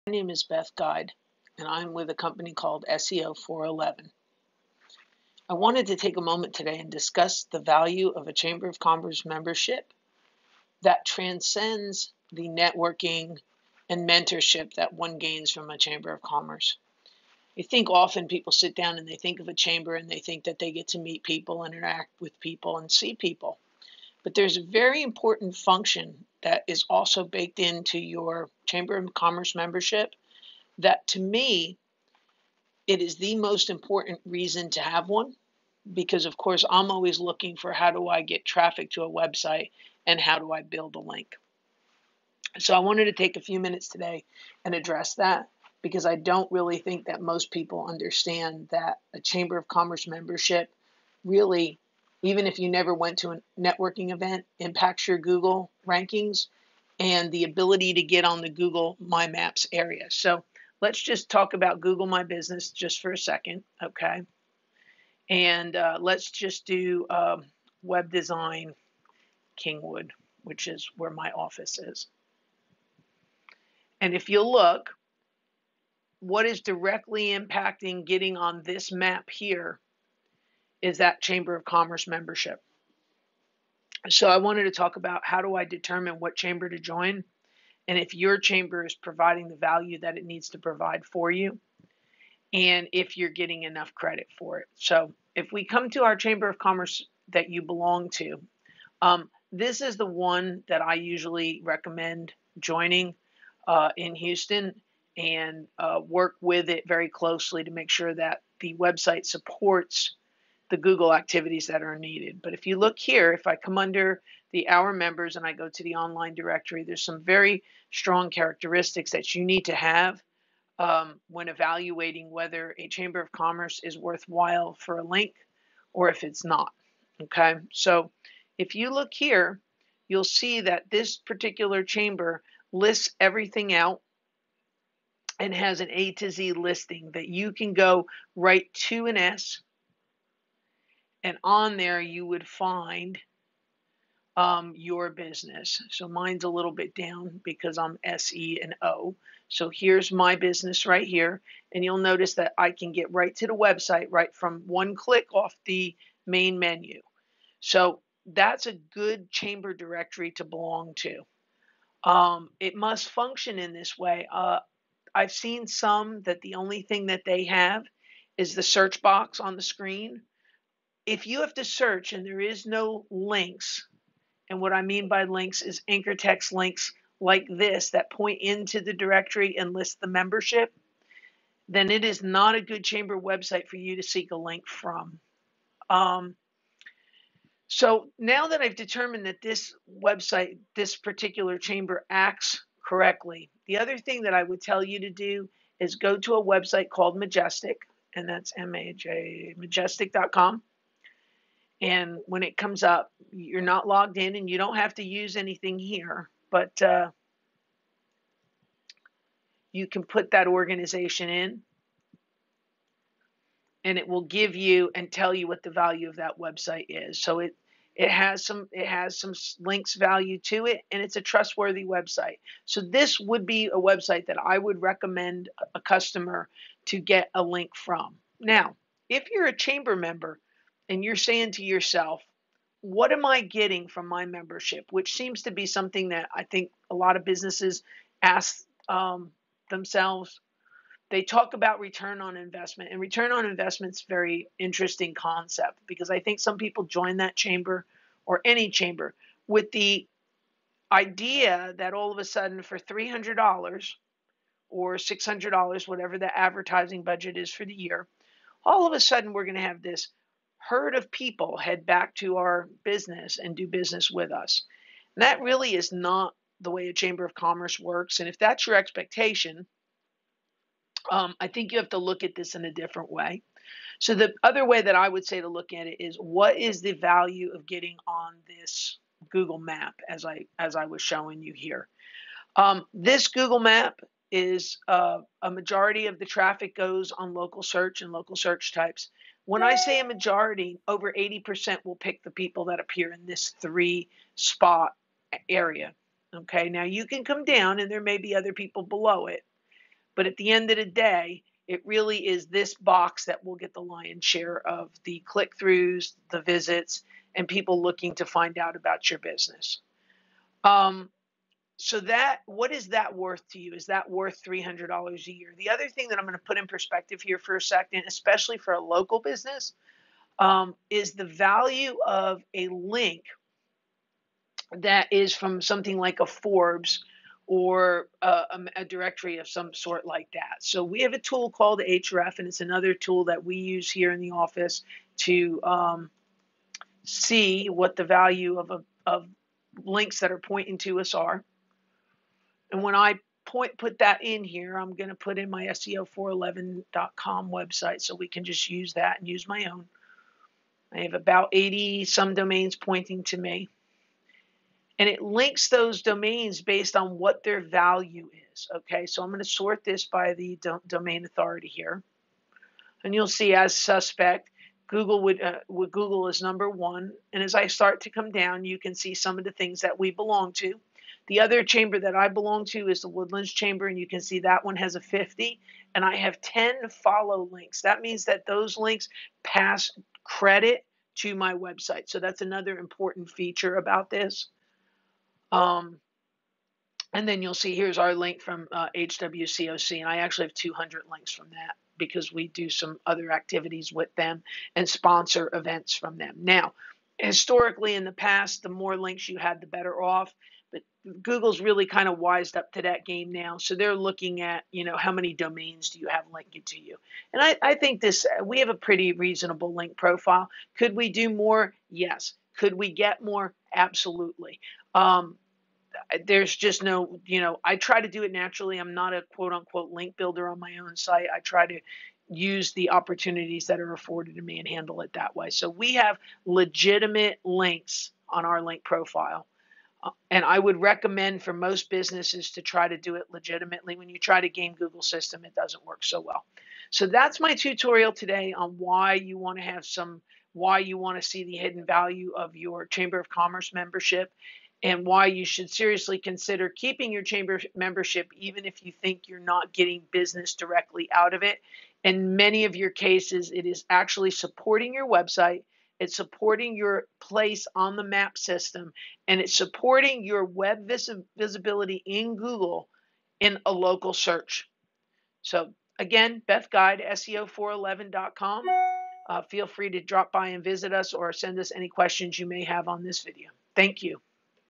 My name is Beth Guide, and I'm with a company called SEO 411. I wanted to take a moment today and discuss the value of a Chamber of Commerce membership that transcends the networking and mentorship that one gains from a Chamber of Commerce. I think often people sit down and they think of a chamber and they think that they get to meet people, interact with people, and see people. But there's a very important function that is also baked into your Chamber of Commerce membership that, to me, it is the most important reason to have one, because of course I'm always looking for how do I get traffic to a website and how do I build a link. So I wanted to take a few minutes today and address that, because I don't really think that most people understand that a Chamber of Commerce membership really, even if you never went to a networking event, impacts your Google rankings and the ability to get on the Google My Maps area. So let's just talk about Google My Business just for a second, okay? And let's just do web design Kingwood, which is where my office is. And if you look, what is directly impacting getting on this map here is that Chamber of Commerce membership. So I wanted to talk about how do I determine what chamber to join, and if your chamber is providing the value that it needs to provide for you, and if you're getting enough credit for it. So if we come to our Chamber of Commerce that you belong to, this is the one that I usually recommend joining in Houston, and work with it very closely to make sure that the website supports the Google activities that are needed. But if you look here, if I come under the Our Members and I go to the online directory, there's some very strong characteristics that you need to have when evaluating whether a Chamber of Commerce is worthwhile for a link or if it's not. Okay, so if you look here, you'll see that this particular chamber lists everything out and has an A to Z listing that you can go right to an S, and on there you would find your business. So mine's a little bit down because I'm SE and O. So here's my business right here. And you'll notice that I can get right to the website right from one click off the main menu. So that's a good chamber directory to belong to. It must function in this way. I've seen some that the only thing that they have is the search box on the screen. If you have to search and there is no links, and what I mean by links is anchor text links like this that point into the directory and list the membership, then it is not a good chamber website for you to seek a link from. So now that I've determined that this website, this particular chamber acts correctly, the other thing that I would tell you to do is go to a website called Majestic, and that's majestic.com. And when it comes up, you're not logged in and you don't have to use anything here, but you can put that organization in and it will give you and tell you what the value of that website is. So it has some links value to it, and it's a trustworthy website. So this would be a website that I would recommend a customer to get a link from. Now, if you're a chamber member and you're saying to yourself, what am I getting from my membership? Which seems to be something that I think a lot of businesses ask themselves. They talk about return on investment, and return on investment is a very interesting concept, because I think some people join that chamber or any chamber with the idea that all of a sudden for $300 or $600, whatever the advertising budget is for the year, all of a sudden we're going to have this herd of people head back to our business and do business with us. And that really is not the way a Chamber of Commerce works. And if that's your expectation, I think you have to look at this in a different way. So the other way that I would say to look at it is, what is the value of getting on this Google map, as I was showing you here. This Google map is a majority of the traffic goes on local search and local search types. When I say a majority, over 80% will pick the people that appear in this 3-spot area. Okay, now you can come down and there may be other people below it, But at the end of the day, it really is this box that will get the lion's share of the click-throughs, the visits, and people looking to find out about your business. So what is that worth to you? Is that worth $300 a year? The other thing that I'm going to put in perspective here for a second, especially for a local business, is the value of a link that is from something like a Forbes or a directory of some sort like that. So we have a tool called Ahrefs, and it's another tool that we use here in the office to see what the value of links that are pointing to us are. And when I put that in here, I'm going to put in my SEO411.com website so we can just use that and use my own. I have about 80 some domains pointing to me. And it links those domains based on what their value is. Okay, so I'm going to sort this by the domain authority here. And you'll see as suspect, Google would Google is number 1. And as I start to come down, you can see some of the things that we belong to. The other chamber that I belong to is the Woodlands Chamber, and you can see that one has a 50, and I have 10 follow links. That means that those links pass credit to my website. So that's another important feature about this. And then you'll see here's our link from HWCOC, and I actually have 200 links from that because we do some other activities with them and sponsor events from them. Now, historically in the past, the more links you had, the better off. But Google's really kind of wised up to that game now. So they're looking at, how many domains do you have linking to you? And I think we have a pretty reasonable link profile. Could we do more? Yes. Could we get more? Absolutely. There's just no, I try to do it naturally. I'm not a quote unquote link builder on my own site. I try to use the opportunities that are afforded to me and handle it that way. So we have legitimate links on our link profile. And I would recommend for most businesses to try to do it legitimately. When you try to game Google system, it doesn't work so well. So that's my tutorial today on why you want to see the hidden value of your Chamber of Commerce membership, and why you should seriously consider keeping your chamber membership even if you think you're not getting business directly out of it. In many of your cases, it is actually supporting your website, it's supporting your place on the map system, and it's supporting your web visibility in Google in a local search. So again, Beth Guide, SEO411.com. Feel free to drop by and visit us or send us any questions you may have on this video. Thank you.